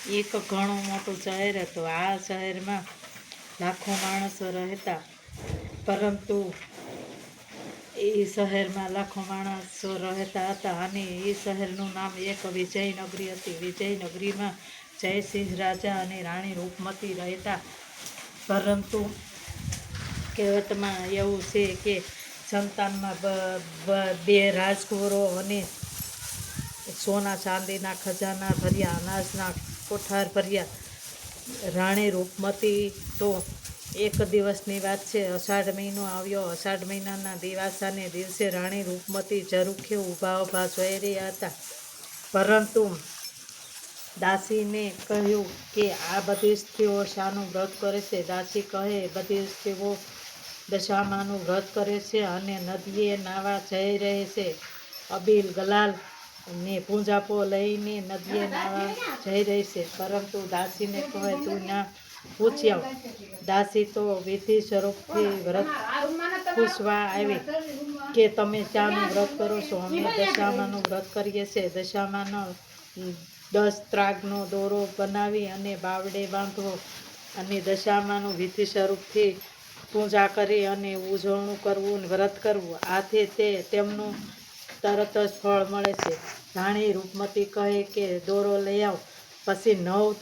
એક ઘણું મોટું શહેર હતું. આ શહેરમાં લાખો માણસો રહેતા, પરંતુ એ શહેરમાં લાખો માણસો રહેતા હતા અને એ શહેરનું નામ એક વિજયનગરી હતી. વિજયનગરીમાં જયસિંહ રાજા અને રાણી રૂપમતી રહેતા. પરંતુ કહેવતમાં એવું છે કે સંતાનમાં બે રાજકુંવરો અને સોના ચાંદીના ખજાના ભર્યા, અનાજના કોઠાર ભર્યા. રાણી રૂપમતી તો એક દિવસની વાત છે. અષાઢ મહિનો આવ્યો. અષાઢ મહિનાના દિવાસાને દિવસે રાણી રૂપમતી ઝરૂખે ઊભા જોઈ રહ્યા હતા. પરંતુ દાસીને કહ્યું કે આ બધી સ્ત્રીઓ શાનું વ્રત કરે છે? દાસી કહે, બધી સ્ત્રીઓ દશામાનું વ્રત કરે છે અને નદીએ નાવા જઈ રહી છે. અબીલ ગલાલ ને પૂંજાપો લઈને નદીએ નાવા જઈ રહી છે. પરંતુ દાસીને કહે, તું ના પૂછી આવ. દાસી તો વિધિ સ્વરૂપથી વ્રત પૂછવા આવી કે તમે શાનું વ્રત કરો છો? અમે દશામાનું વ્રત કરીએ છીએ. દશામાનો 10 ત્રાગનો દોરો બનાવી અને બાવડે બાંધવો અને દશામાનું વિધિ સ્વરૂપથી પૂજા કરી અને ઉજવણું કરવું, વ્રત કરવું. આથી તેમનું તરત જ ફળ મળે છે. રાણી રૂપમતી કહે કે દોરો લઈ આવ. પછી 9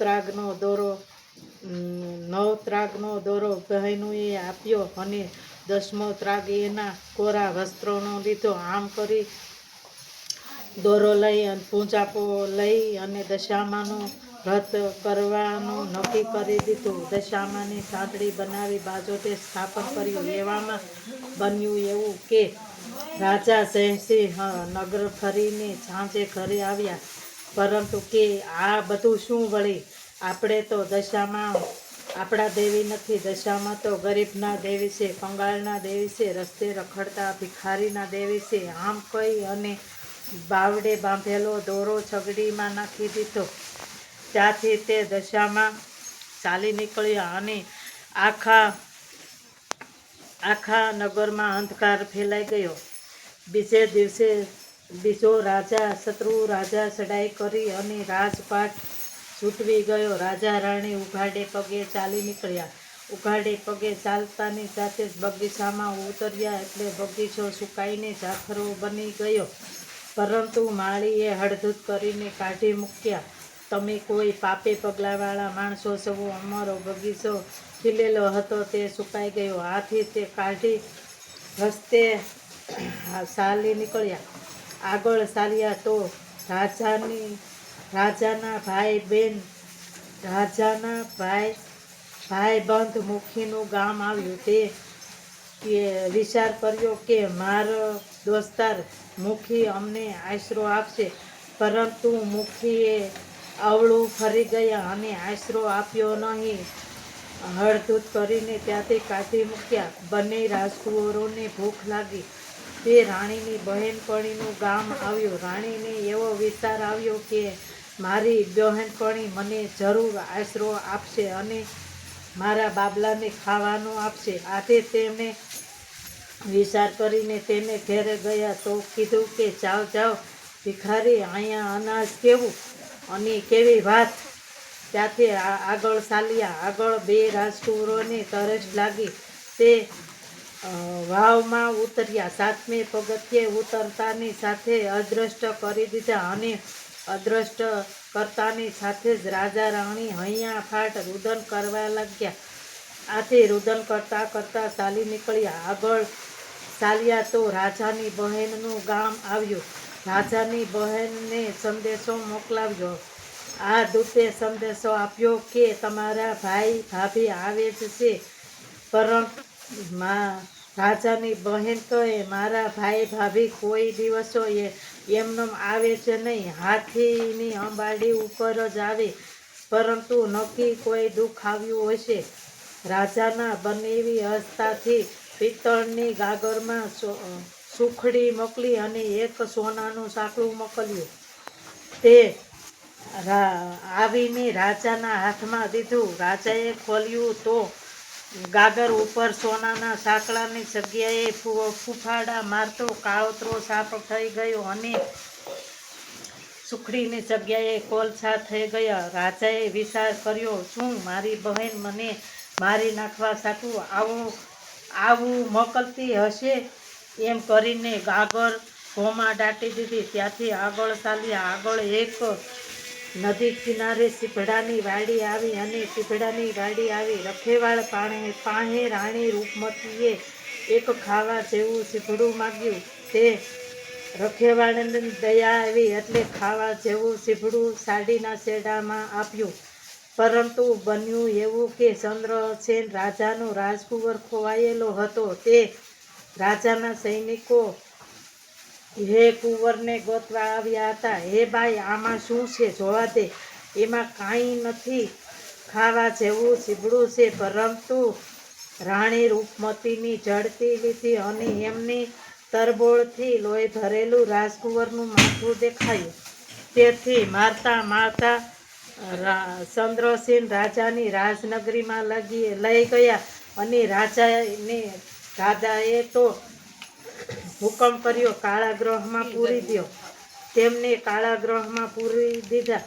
ત્રાગનો દોરો બહેનોએ આપ્યો અને 10મો ત્રાગ એના કોરા વસ્ત્રોનો લીધો. આમ કરી દોરો લઈ અને પૂંજાપો લઈ અને દશામાનું વ્રત કરવાનું નક્કી કરી દીધું. દશામાની સાંકળી બનાવી બાજોટે સ્થાપન કર્યું. એવામાં બન્યું એવું કે રાજા જયસિંહ નગર ફરીને સાંજે ઘરે આવ્યા. પરંતુ કે આ બધું શું વળી? આપણે તો દશામાં આપણા દેવી નથી. દશામાં તો ગરીબના દેવી છે, કંગાળના દેવી છે, રસ્તે રખડતા ભિખારીના દેવી છે. આમ કહી અને બાવડે બાંધેલો દોરો છગડીમાં નાખી દીધો. ત્યાંથી તે દશામાં ચાલી નીકળ્યા અને આખા નગરમાં અંધકાર ફેલાઈ ગયો. બીજે દિવસે બીજો રાજા શત્રુ રાજા ચડાઈ કરી અને રાજપાટ છૂટવી ગયો. રાજા રાણી ઉઘાડે પગે ચાલી નીકળ્યા. ઉઘાડે પગે ચાલતાની સાથે જ બગીચામાં ઉતર્યા એટલે બગીચો સુકાઈને ઝાખરો બની ગયો. પરંતુ માળીએ હળધૂત કરીને કાઢી મૂક્યા. તમે કોઈ પાપે પગલાંવાળા માણસો છો. અમારો બગીચો ખીલેલો હતો તે સુકાઈ ગયો. આથી તે કાઢી રસ્તે ચાલી નીકળ્યા. આગળ ચાલ્યા તો રાજાના ભાઈબંધ મુખીનું ગામ આવ્યું. તે વિચાર કર્યો કે મારો દોસ્તાર મુખી અમને આશરો આપશે. પરંતુ મુખીએ અવળું ફરી ગયા અને આશરો આપ્યો નહીં. હળધૂત કરીને ત્યાંથી કાઢી મૂક્યા. બંને રાજકુંવરોને ભૂખ લાગી. તે રાણીની બહેનપણીનું ગામ આવ્યું. રાણીને એવો વિચાર આવ્યો કે મારી બહેનપણી મને જરૂર આશરો આપશે અને મારા બાબલાને ખાવાનું આપશે. આથી તેમણે વિચાર કરીને તેને ઘેરે ગયા તો કીધું કે જાઓ ભિખારી, અહીંયા અનાજ કેવું અને કેવી વાત. ત્યાંથી આગળ ચાલ્યા. આગળ બે રાજકુંવરોને તરસ લાગી. તે વાવમાં ઉતર્યા. 7મે પગથિયે ઉતરતાની સાથે અદ્રષ્ટ કરી દીધા અને અદ્રષ્ટ કરતાની સાથે જ રાજા રાણી હૈયા ફાટ રુદન કરવા લાગ્યા. આથી રુદન કરતા ચાલી નીકળ્યા. આગળ ચાલ્યા તો રાજાની બહેનનું ગામ આવ્યું. રાજાની બહેનને સંદેશો મોકલાવ્યો. આ દૂતે સંદેશો આપ્યો કે તમારા ભાઈ ભાભી આવે જ છે. પરંતુ રાજાની બહેન કહે, મારા ભાઈ ભાભી કોઈ દિવસો એમનેમ આવે જ નહીં. હાથીની અંબાડી ઉપર જ આવે. પરંતુ નક્કી કોઈ દુઃખ આવ્યું હશે. રાજાના બનેવી હસ્તાથી પિત્તળની ગાગરમાં સુખડી મોકલી અને એક સોનાનું સાંકળું મોકલ્યું. તે આવીને રાજાના હાથમાં દીધું. રાજાએ ખોલ્યું તો ગાગર ઉપર સોનાના સાંકળાની જગ્યાએ ફૂફાડા મારતો કાળોતરો સાપ થઈ ગયો અને સુખડીની જગ્યાએ કોલસા થઈ ગયા. રાજાએ વિચાર કર્યો, શું મારી બહેન મને મારી નાખવા સાટું આવું મોકલતી હશે? એમ કરીને ગાગર ભોમાં દાટી દીધી. ત્યાંથી આગળ ચાલ્યા. આગળ એક નદી કિનારે સીભડાની વાડી આવી અને સીભડાની વાડી આવી રખેવાળ પાસે રાણી રૂપમતીએ એક ખાવા જેવું સીભડું માગ્યું. તે રખેવાળને દયા આવી એટલે ખાવા જેવું સીભડું સાડીના છેડામાં આપ્યું. પરંતુ બન્યું એવું કે ચંદ્રસેન રાજાનો રાજકુંવર ખોવાયેલો હતો. તે રાજાના સૈનિકો હે કુંવરને ગોતવા આવ્યા હતા. હે બાઈ, આમાં શું છે? જોવા દે. એમાં કાંઈ નથી, ખાવા જેવું સીભડું છે. પરંતુ રાણી રૂપમતીની ઝડપી લીધી અને એમની તરબોળથી લોહી ભરેલું રાજકુંવરનું માથું દેખાયું. તેથી મારતા મારતા ચંદ્રસેન રાજાની રાજનગરીમાં લઈ ગયા અને રાજાએ તો હુકમ કર્યો, કાળાગૃહમાં પૂરી દો. તેમને કાળાગૃહમાં પૂરી દીધા.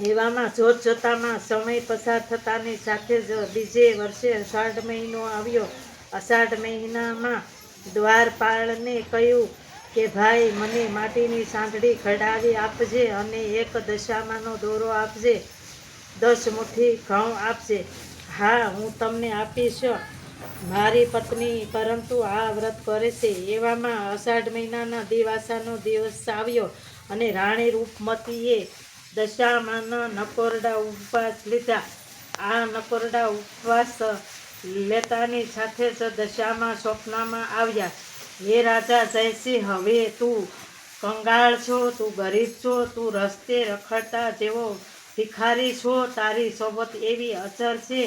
એવામાં જોતજોતામાં સમય પસાર થતાની સાથે જ બીજે વર્ષે અષાઢ મહિનો આવ્યો. અષાઢ મહિનામાં દ્વારપાળને કહ્યું કે ભાઈ, મને માટીની સાંકળી ઘડાવી આપજે અને એક દશામાનો દોરો આપજે, 10 મુઠ્ઠી ઘઉં આપજે. હા, હું તમને આપીશ. મારી પત્ની પરંતુ આ વ્રત કરે છે. એવામાં અષાઢ મહિનાના દિવાસાનો દિવસ આવ્યો અને રાણી રૂપમતીએ દશામાના નકોરડા ઉપવાસ લીધા. આ નકોરડા ઉપવાસ લેતાની સાથે જ દશામાં સ્વપ્નમાં આવ્યા. હે રાજા જયસિંહ, હવે તું કંગાળ છો, તું ગરીબ છો, તું રસ્તે રખડતા જેવો ભિખારી છો, તારી સોબત એવી અચર છે.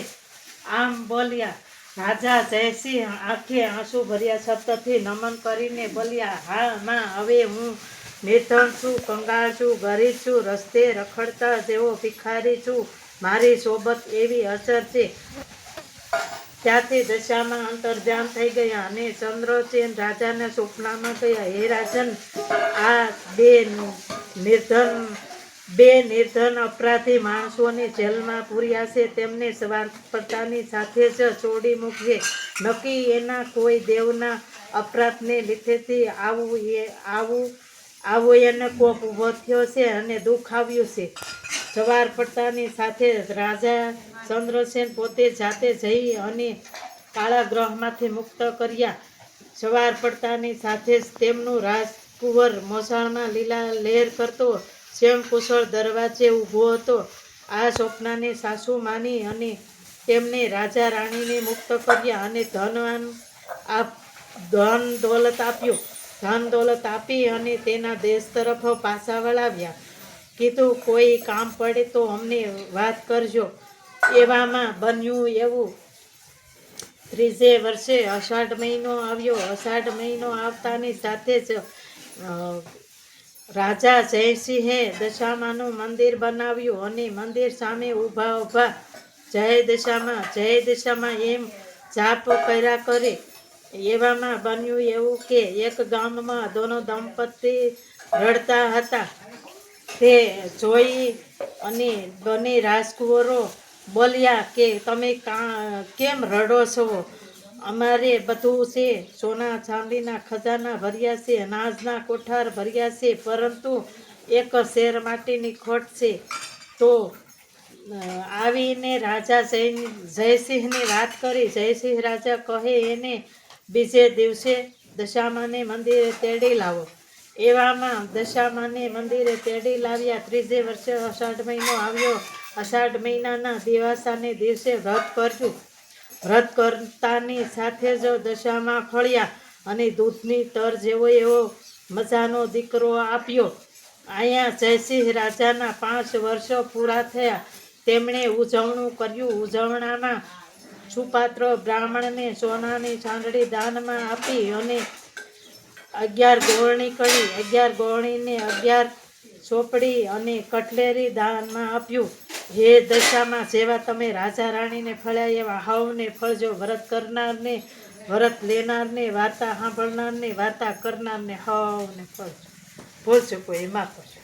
આમ બોલ્યા. રાજા જયસિંહ આંખે આંસુ ભર્યા શબ્દથી નમન કરીને બોલ્યા, હા માં, હવે હું નિર્ધન છું, કંગાળ છું, ગરીબ છું, રસ્તે રખડતા જેવો ભિખારી છું, મારી સોબત એવી અચર છે. ત્યાંથી દશામાં અંતર્ધ્યાન થઈ ગયા અને ચંદ્રસેન રાજાના સ્વપ્નમાં ગયા. હે રાજન, આ બે નિર્ધન અપરાધી માણસોને જેલમાં પૂર્યા છે. તેમને સ્વાર્થપરતાની સાથે જ છોડી મૂકજે. નક્કી એના કોઈ દેવના અપરાધને લીધેથી આવો એને કોપ ઊભો થયો છે અને દુઃખ આવ્યું છે. જવારપડતાની સાથે રાજા ચંદ્રસેન પોતે જાતે જઈ અને કાળાગૃહમાંથી મુક્ત કર્યા. જવારપડતાની સાથે જ તેમનું રાજકુંવર મોસાળમાં લીલા લહેર કરતો સ્વયંકુશળ દરવાજે ઊભો હતો. આ સ્વપ્નાને સાસુ માની અને તેમને રાજા રાણીને મુક્ત કર્યા અને ધન દોલત આપ્યું. ધન દોલત આપી અને તેના દેશ તરફ પાછા વળાવ્યા. કીધું, કોઈ કામ પડે તો અમને વાત કરજો. એવામાં બન્યું એવું ત્રીજે વર્ષે અષાઢ મહિનો આવ્યો. અષાઢ મહિનો આવતાની સાથે જ રાજા જયસિંહે દશામાનું મંદિર બનાવ્યું અને મંદિર સામે ઊભા જય દશામાં, જય દશામાં એમ જાપ કર્યા કરે. એવામાં બન્યું એવું કે એક ગામમાં દોનો દંપતી રડતા હતા. તે જોઈ અને બંને રાજકુંવરો બોલ્યા કે તમે કેમ રડો છો? અમારે બધું છે, સોના ચાંદીના ખજાના ભર્યા છે, અનાજના કોઠાર ભર્યા છે, પરંતુ એક શેર માટીની ખોટ છે. તો આવીને રાજા જયસિંહને વાત કરી. જયસિંહ રાજા કહે એને બીજે દિવસે દશામાને મંદિરે તેડી લાવો. એવામાં દશામાને મંદિરે તેડી લાવ્યા. ત્રીજે વર્ષે અષાઢ મહિનો આવ્યો. અષાઢ મહિનાના દિવાસાને દિવસે વ્રત કર્યું. વ્રત કરતાની સાથે જ દશામાં ફળ્યા અને દૂધની તર જેવો એવો મજાનો દીકરો આપ્યો. અહીંયા જયસિંહ રાજાના 5 વર્ષ પૂરા થયા. તેમણે ઉજવણું કર્યું. ઉજવણામાં સુપાત્ર બ્રાહ્મણને સોનાની ચાંદડી દાનમાં આપી અને 11 ગોળણી કરી. 11 ગોળણીને 11 ચોપડી અને કઠલેરી દાનમાં આપ્યું. હે દશામાં, જેવા તમે રાજા રાણીને ફળ્યા એવા હવને ફળજો. વ્રત કરનારને, વ્રત લેનારને, વાર્તા સાંભળનારને, વાર્તા કરનારને હવને ફળજો. ભૂલજો કોઈ માફ કરજો.